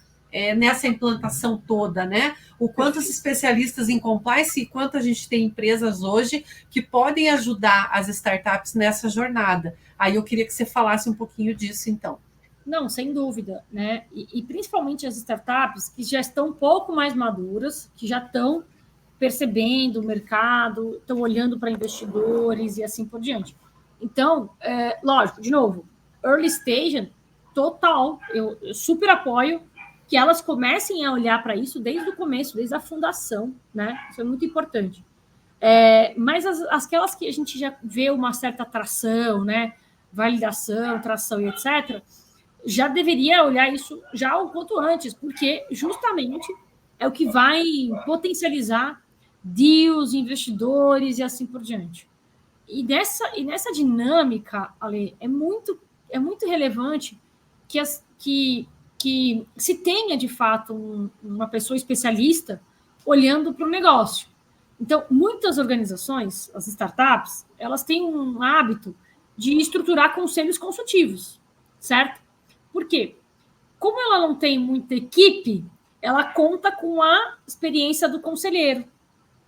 nessa implantação toda, né? O quanto os especialistas em compliance e quanto a gente tem empresas hoje que podem ajudar as startups nessa jornada. Aí eu queria que você falasse um pouquinho disso, então. Não, sem dúvida, né? E principalmente as startups que já estão um pouco mais maduras, que já estão percebendo o mercado, estão olhando para investidores e assim por diante. Então, lógico, de novo, early stage, total, eu super apoio que elas comecem a olhar para isso desde o começo, desde a fundação, né? Isso é muito importante. Mas aquelas que a gente já vê uma certa tração, né? Validação, tração e etc., já deveria olhar isso já o quanto antes, porque justamente é o que vai potencializar deals, investidores e assim por diante. E nessa dinâmica, Ale, é muito relevante que se tenha, de fato, uma pessoa especialista olhando para o negócio. Então, muitas organizações, as startups, elas têm um hábito de estruturar conselhos consultivos, certo? Por quê? Como ela não tem muita equipe, ela conta com a experiência do conselheiro.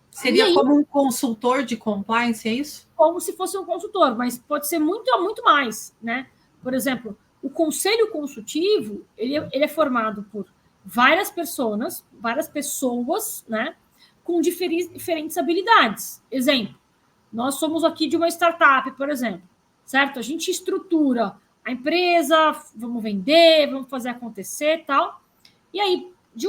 Seria aí, como um consultor de compliance, é isso? Como se fosse um consultor, mas pode ser muito mais, né? Por exemplo, o conselho consultivo, ele é formado por várias pessoas, né? Com diferentes habilidades. Exemplo, Nós somos aqui de uma startup, por exemplo, certo? A gente estrutura a empresa, vamos vender, vamos fazer acontecer e tal. E aí, de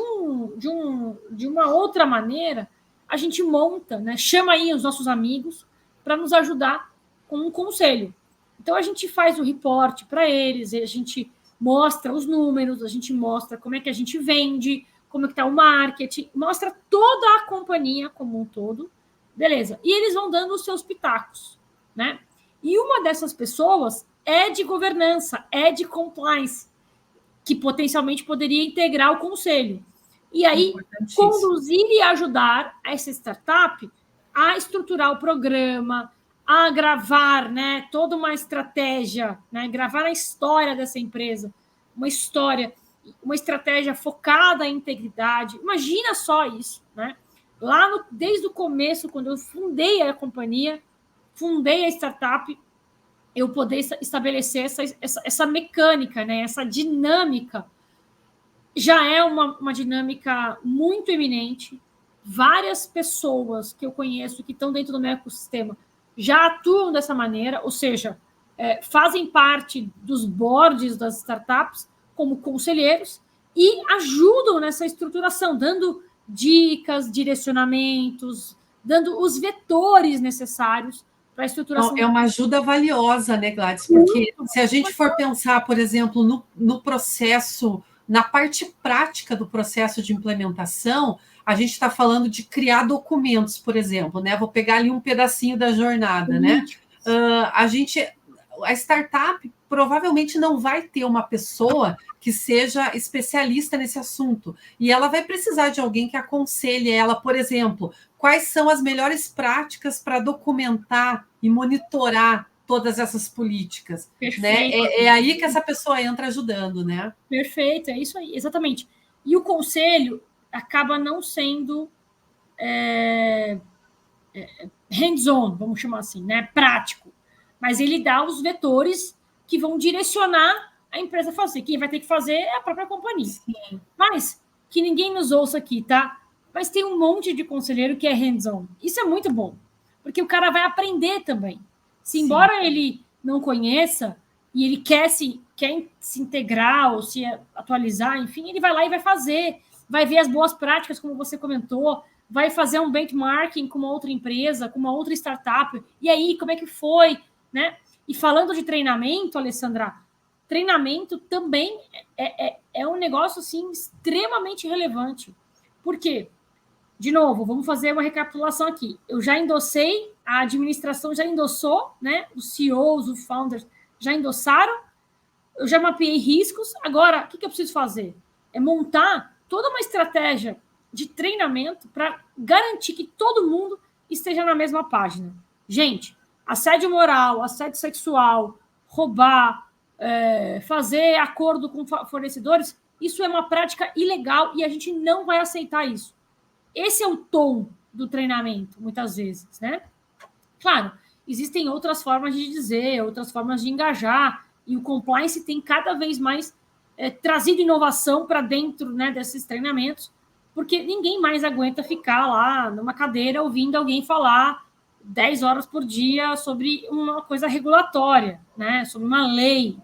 uma outra maneira, a gente monta, né? Chama aí os nossos amigos para nos ajudar com um conselho. Então, a gente faz o reporte para eles, a gente mostra os números, a gente mostra como é que a gente vende, como é que está o marketing, mostra toda a companhia como um todo, beleza. E eles vão dando os seus pitacos, né? E uma dessas pessoas é de governança, é de compliance, que potencialmente poderia integrar o conselho. E aí, conduzir e ajudar essa startup a estruturar o programa, a gravar, né, toda uma estratégia, né, gravar a história dessa empresa, uma estratégia focada em integridade. Imagina só isso, né? Desde o começo, quando eu fundei a companhia, fundei a startup, eu poder estabelecer essa mecânica, né, essa dinâmica. Já é uma dinâmica muito eminente. Várias pessoas que eu conheço que estão dentro do meu ecossistema já atuam dessa maneira, ou seja, fazem parte dos boards das startups como conselheiros e ajudam nessa estruturação, dando dicas, direcionamentos, dando os vetores necessários para a estruturação. É uma ajuda valiosa, né, Gladys? Porque se a gente for pensar, por exemplo, no processo, na parte prática do processo de implementação, a gente está falando de criar documentos, por exemplo, né? Vou pegar ali um pedacinho da jornada, né? A startup provavelmente não vai ter uma pessoa que seja especialista nesse assunto. E ela vai precisar de alguém que aconselhe ela, por exemplo, quais são as melhores práticas para documentar e monitorar todas essas políticas. Né? É aí que essa pessoa entra ajudando, né? Perfeito, é isso aí, exatamente. E o conselho acaba não sendo hands-on, vamos chamar assim, né? Prático. Mas ele dá os vetores que vão direcionar a empresa a fazer. Quem vai ter que fazer é a própria companhia. Sim. Mas que ninguém nos ouça aqui, tá? Mas tem um monte de conselheiro que é hands-on. Isso é muito bom, porque o cara vai aprender também. Embora ele não conheça e ele quer se integrar ou se atualizar, enfim, ele vai lá e vai fazer, vai ver as boas práticas, como você comentou, vai fazer um benchmarking com uma outra empresa, com uma outra startup, e aí, como é que foi, né? E falando de treinamento, Alessandra, treinamento também é um negócio, assim, extremamente relevante. Por quê? De novo, vamos fazer uma recapitulação aqui. Eu já endossei, a administração já endossou, né? Os CEOs, os founders já endossaram, eu já mapeei riscos. Agora, o que eu preciso fazer? É montar toda uma estratégia de treinamento para garantir que todo mundo esteja na mesma página. Gente, assédio moral, assédio sexual, roubar, fazer acordo com fornecedores, isso é uma prática ilegal e a gente não vai aceitar isso. Esse é o tom do treinamento, muitas vezes, né? Claro, existem outras formas de dizer, outras formas de engajar, e o compliance tem cada vez mais trazido inovação para dentro, né, desses treinamentos, porque ninguém mais aguenta ficar lá numa cadeira ouvindo alguém falar 10 horas por dia sobre uma coisa regulatória, né, sobre uma lei.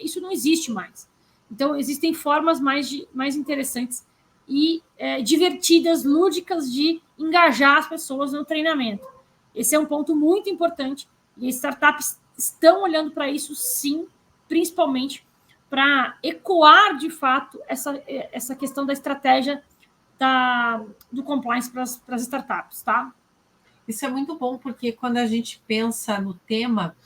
Isso não existe mais. Então, existem formas mais interessantes e divertidas, lúdicas, de engajar as pessoas no treinamento. Esse é um ponto muito importante e as startups estão olhando para isso, sim, principalmente para ecoar, de fato, essa questão da estratégia do compliance para as startups, tá? Isso é muito bom, porque quando a gente pensa no tema,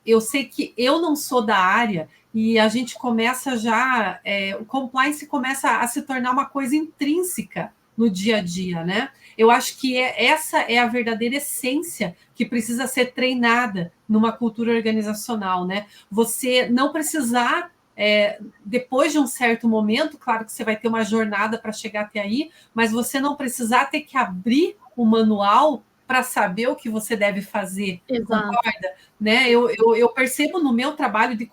eu sei que eu não sou da área e a gente começa já, o compliance começa a se tornar uma coisa intrínseca no dia a dia, né? Eu acho que essa é a verdadeira essência que precisa ser treinada numa cultura organizacional, né? Você não precisar, depois de um certo momento, claro que você vai ter uma jornada para chegar até aí, mas você não precisar ter que abrir o manual para saber o que você deve fazer. Exato. Concorda? Né? Eu percebo no meu trabalho de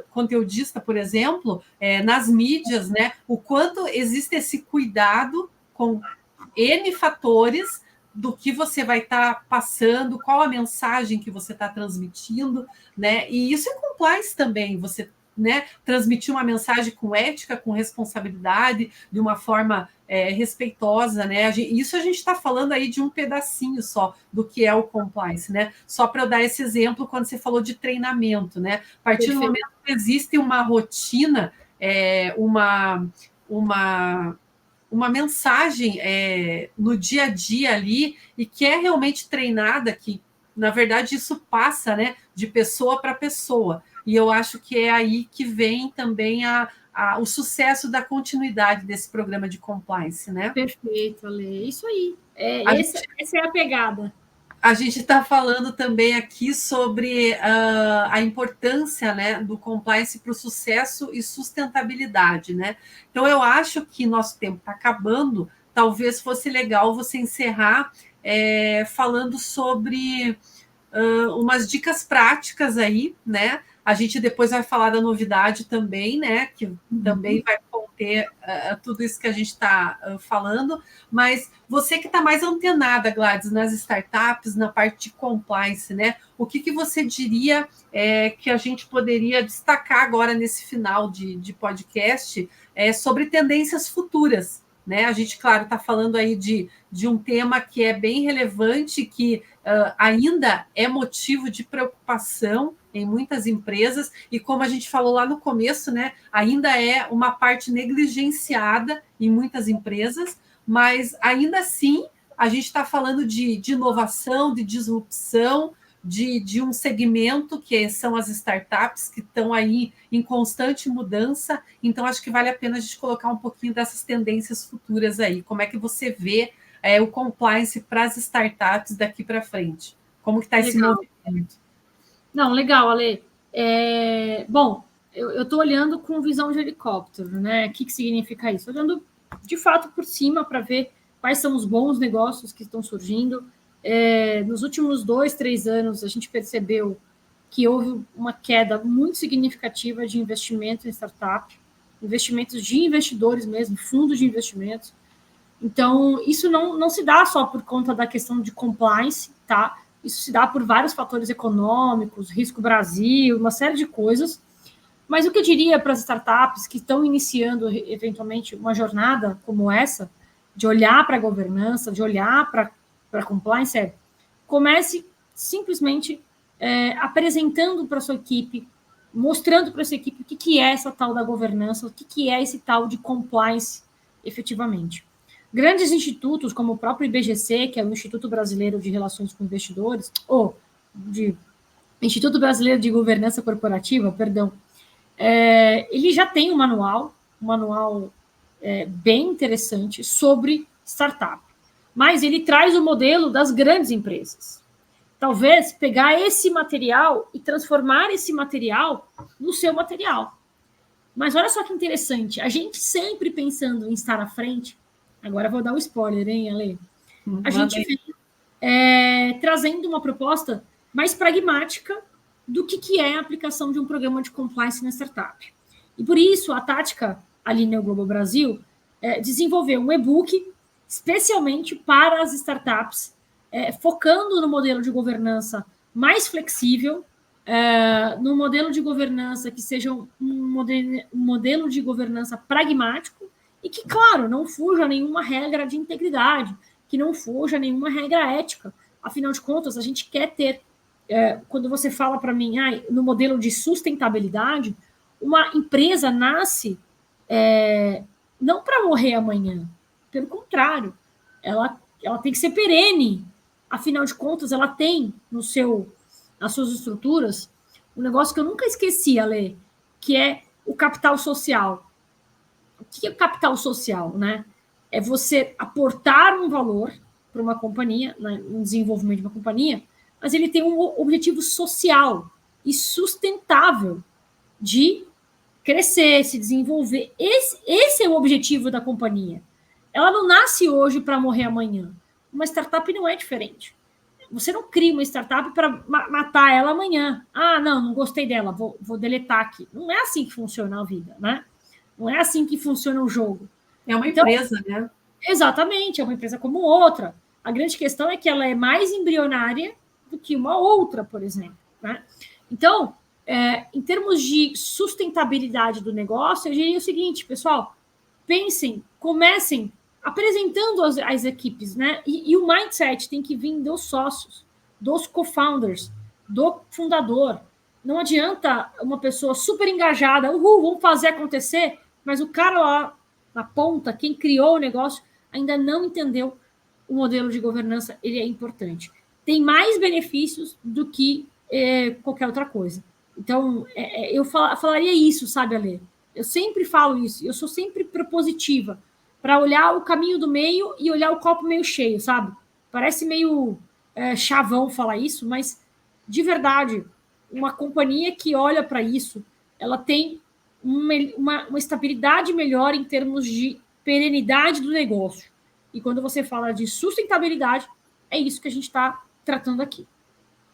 conteudista, por exemplo, nas mídias, né, o quanto existe esse cuidado com N fatores do que você vai estar passando, qual a mensagem que você está transmitindo, né? E isso é compliance também, você, né, transmitir uma mensagem com ética, com responsabilidade, de uma forma respeitosa, né? Isso a gente está falando aí de um pedacinho só do que é o compliance, né? Só para eu dar esse exemplo, quando você falou de treinamento, né? A partir do momento que existe uma rotina, uma mensagem no dia a dia ali e que é realmente treinada, que na verdade isso passa, né, de pessoa para pessoa. E eu acho que é aí que vem também o sucesso da continuidade desse programa de compliance, né? Perfeito, Ale. Isso aí. Essa é a pegada. A gente está falando também aqui sobre a importância, né, do compliance para o sucesso e sustentabilidade, né? Então, eu acho que nosso tempo está acabando. Talvez fosse legal você encerrar falando sobre umas dicas práticas aí, né? A gente depois vai falar da novidade também, né? Que também vai conter tudo isso que a gente está falando. Mas você que está mais antenada, Gladys, nas startups, na parte de compliance, né? O que você diria que a gente poderia destacar agora nesse final de podcast sobre tendências futuras? Né? A gente, claro, está falando aí de um tema que é bem relevante, que ainda é motivo de preocupação em muitas empresas, e como a gente falou lá no começo, né, ainda é uma parte negligenciada em muitas empresas, mas ainda assim a gente está falando de inovação, de disrupção, de um segmento que são as startups, que estão aí em constante mudança. Então, acho que vale a pena a gente colocar um pouquinho dessas tendências futuras aí. Como é que você vê o compliance para as startups daqui para frente? Como que está esse movimento? Não, legal, Ale. Bom, eu estou olhando com visão de helicóptero, né? O que significa isso? Olhando, de fato, por cima para ver quais são os bons negócios que estão surgindo. Nos últimos 2, 3 anos, a gente percebeu que houve uma queda muito significativa de investimento em startup, investimentos de investidores mesmo, fundos de investimentos. Então, isso não se dá só por conta da questão de compliance, tá? Isso se dá por vários fatores econômicos, risco Brasil, uma série de coisas. Mas o que eu diria para as startups que estão iniciando, eventualmente, uma jornada como essa, de olhar para a governança, de olhar para a compliance, comece simplesmente apresentando para a sua equipe, mostrando para a sua equipe o que é essa tal da governança, o que é esse tal de compliance efetivamente. Grandes institutos, como o próprio IBGC, que é o Instituto Brasileiro de Relações com Investidores, ou Instituto Brasileiro de Governança Corporativa, perdão, ele já tem um manual bem interessante sobre startup, mas ele traz o modelo das grandes empresas. Talvez pegar esse material e transformar esse material no seu material. Mas olha só que interessante, a gente sempre pensando em estar à frente. Agora vou dar um spoiler, hein, Ale? A gente vem trazendo uma proposta mais pragmática do que é a aplicação de um programa de compliance na startup. E por isso, a Tática, ali no Globo Brasil, desenvolveu um e-book especialmente para as startups, focando no modelo de governança mais flexível, no modelo de governança que seja um modelo de governança pragmático, e que, claro, não fuja nenhuma regra de integridade, que não fuja nenhuma regra ética. Afinal de contas, a gente quer ter, quando você fala para mim, no modelo de sustentabilidade, uma empresa nasce não para morrer amanhã, pelo contrário, ela tem que ser perene. Afinal de contas, ela tem nas suas estruturas um negócio que eu nunca esqueci, Ale, que é o capital social. O que é capital social, né? É você aportar um valor para uma companhia, né, um desenvolvimento de uma companhia, mas ele tem um objetivo social e sustentável de crescer, se desenvolver. Esse é o objetivo da companhia. Ela não nasce hoje para morrer amanhã. Uma startup não é diferente. Você não cria uma startup para matar ela amanhã. Não gostei dela, vou deletar aqui. Não é assim que funciona a vida, né? Não é assim que funciona o jogo. É uma empresa, né? Exatamente, é uma empresa como outra. A grande questão é que ela é mais embrionária do que uma outra, por exemplo, né? Então, em termos de sustentabilidade do negócio, eu diria o seguinte, pessoal, pensem, comecem apresentando as equipes, né? E o mindset tem que vir dos sócios, dos co-founders, do fundador. Não adianta uma pessoa super engajada, vamos fazer acontecer, mas o cara lá na ponta, quem criou o negócio, ainda não entendeu o modelo de governança, ele é importante. Tem mais benefícios do que qualquer outra coisa. Então, eu falaria isso, sabe, Ale? Eu sempre falo isso, eu sou sempre propositiva para olhar o caminho do meio e olhar o copo meio cheio, sabe? Parece meio chavão falar isso, mas de verdade, uma companhia que olha para isso, ela tem uma estabilidade melhor em termos de perenidade do negócio. E quando você fala de sustentabilidade, é isso que a gente está tratando aqui.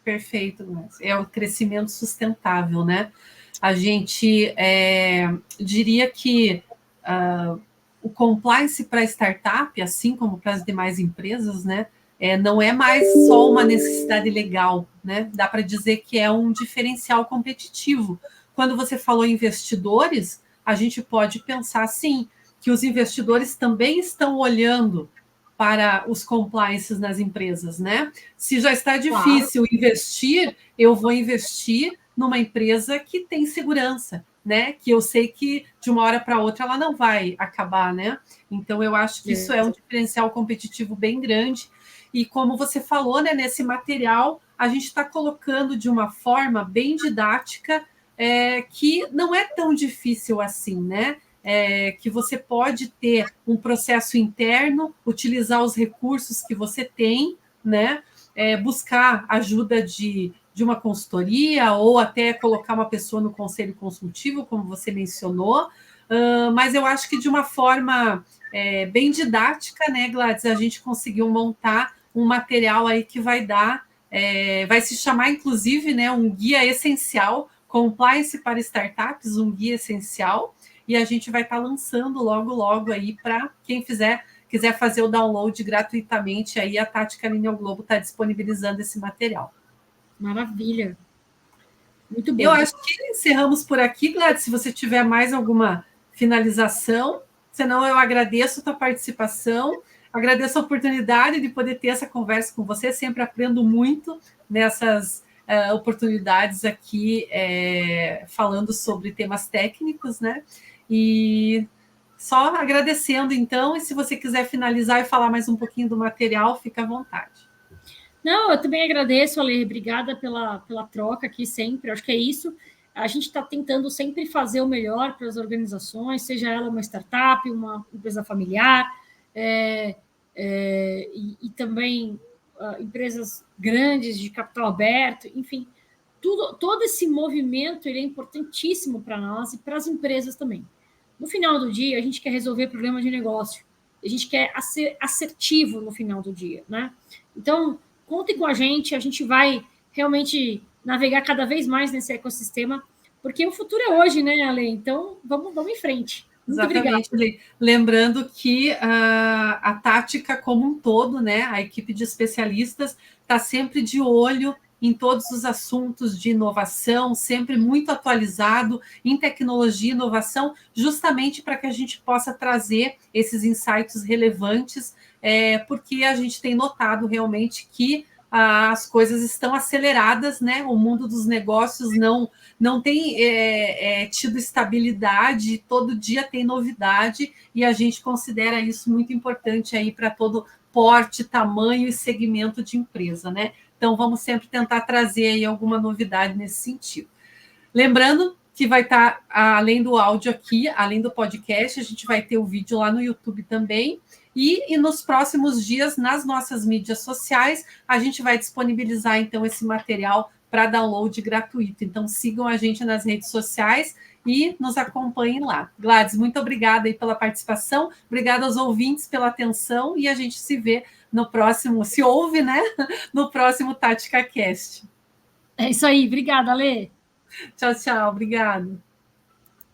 Perfeito, é o crescimento sustentável, né? A gente diria que o compliance para startup, assim como para as demais empresas, né, não é mais só uma necessidade legal, né? Dá para dizer que é um diferencial competitivo. Quando você falou em investidores, a gente pode pensar, sim, que os investidores também estão olhando para os compliances nas empresas, né? Se já está difícil investir, eu vou investir numa empresa que tem segurança, né? Que eu sei que de uma hora para outra ela não vai acabar, né? Então eu acho que isso é um diferencial competitivo bem grande. E como você falou, né, nesse material, a gente está colocando de uma forma bem didática, que não é tão difícil assim, né? Que você pode ter um processo interno, utilizar os recursos que você tem, né? Buscar ajuda de uma consultoria ou até colocar uma pessoa no conselho consultivo, como você mencionou, mas eu acho que de uma forma bem didática, né, Gladys, a gente conseguiu montar um material aí que vai dar, vai se chamar, inclusive, né, um guia essencial, Compliance para Startups, um guia essencial, e a gente vai estar lançando logo aí para quem quiser fazer o download gratuitamente, aí a Tática Lineal Globo está disponibilizando esse material. Maravilha. Muito bom. Eu acho que encerramos por aqui, Gladys, se você tiver mais alguma finalização, senão eu agradeço a tua participação, agradeço a oportunidade de poder ter essa conversa com você, sempre aprendo muito nessas oportunidades aqui, falando sobre temas técnicos, né? E só agradecendo, então, e se você quiser finalizar e falar mais um pouquinho do material, fica à vontade. Não, eu também agradeço, Ale, obrigada pela troca aqui sempre, acho que é isso. A gente está tentando sempre fazer o melhor para as organizações, seja ela uma startup, uma empresa familiar, e também empresas grandes de capital aberto, enfim, todo esse movimento ele é importantíssimo para nós e para as empresas também. No final do dia, a gente quer resolver problemas de negócio, a gente quer ser assertivo no final do dia, né? Então, contem com a gente vai realmente navegar cada vez mais nesse ecossistema, porque o futuro é hoje, né, Ale? Então, vamos em frente. Muito exatamente. Obrigada. Lembrando que a Tática como um todo, né, a equipe de especialistas está sempre de olho em todos os assuntos de inovação, sempre muito atualizado em tecnologia e inovação, justamente para que a gente possa trazer esses insights relevantes, porque a gente tem notado realmente que as coisas estão aceleradas, né? O mundo dos negócios não tem tido estabilidade, todo dia tem novidade, e a gente considera isso muito importante aí para todo porte, tamanho e segmento de empresa, né? Então, vamos sempre tentar trazer aí alguma novidade nesse sentido. Lembrando que vai estar, além do áudio aqui, além do podcast, a gente vai ter o vídeo lá no YouTube também. E nos próximos dias, nas nossas mídias sociais, a gente vai disponibilizar, então, esse material para download gratuito. Então, sigam a gente nas redes sociais e nos acompanhem lá. Gladys, muito obrigada aí pela participação, obrigada aos ouvintes pela atenção, e a gente se vê no próximo, se ouve, né? No próximo Tática Cast. É isso aí, obrigada, Ale. Tchau, obrigada.